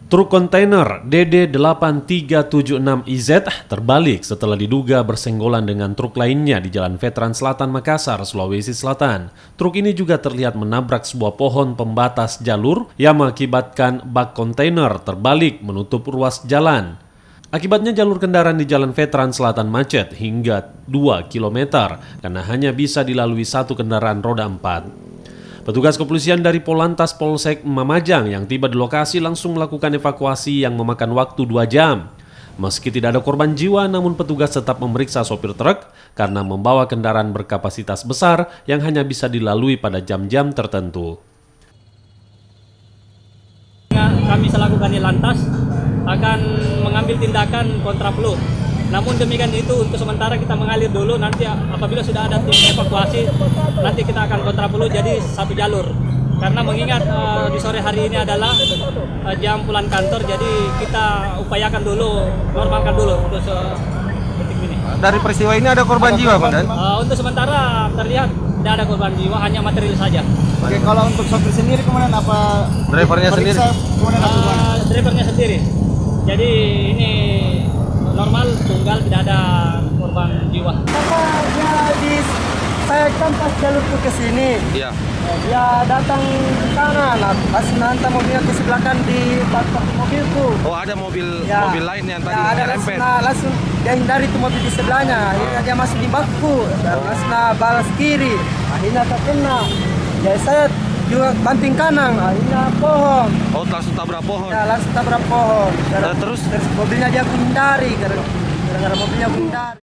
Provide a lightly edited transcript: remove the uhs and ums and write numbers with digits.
Truk kontainer DD8376IZ terbalik setelah diduga bersenggolan dengan truk lainnya di Jalan Veteran Selatan, Makassar, Sulawesi Selatan. Truk ini juga terlihat menabrak sebuah pohon pembatas jalur yang mengakibatkan bak kontainer terbalik menutup ruas jalan. Akibatnya jalur kendaraan di Jalan Veteran Selatan macet hingga 2 km karena hanya bisa dilalui satu kendaraan roda 4. Petugas kepolisian dari Polantas Polsek Mamajang yang tiba di lokasi langsung melakukan evakuasi yang memakan waktu 2 jam. Meski tidak ada korban jiwa, namun petugas tetap memeriksa sopir truk karena membawa kendaraan berkapasitas besar yang hanya bisa dilalui pada jam-jam tertentu. Kami selaku Kanit Lantas akan mengambil tindakan kontraflow. Namun demikian itu untuk sementara kita mengalir dulu, nanti apabila sudah ada tim evakuasi nanti kita akan kontraflow jadi satu jalur. Karena mengingat di sore hari ini adalah jam pulang kantor, jadi kita upayakan dulu, normalkan dulu untuk detik ini. Dari peristiwa ini ada korban jiwa, Komandan? Untuk sementara terlihat tidak ada korban jiwa, hanya material saja. Oke, kalau untuk sopir sendiri kemudian apa? Drivernya sendiri? Drivernya sendiri. Jadi ini normal, tunggal, tidak ada korban jiwa. Saya kan pas jalur ke sini. Iya. Dia datang ke kanan, pas nanti mobilnya ke sebelah kan di bak mobilku. Oh, ada mobil lain yang tadi ada nyerempet. langsung dia hindari itu mobil di sebelahnya. Akhirnya dia masuk di bakku dan langsung balas kiri. Akhirnya terkena. Jadi saya juga banting kanan, akhirnya pohon. Oh, langsung tabrak pohon. Ya, langsung tabrak pohon. Terus mobilnya dia hindari, gara-gara mobilnya hindari.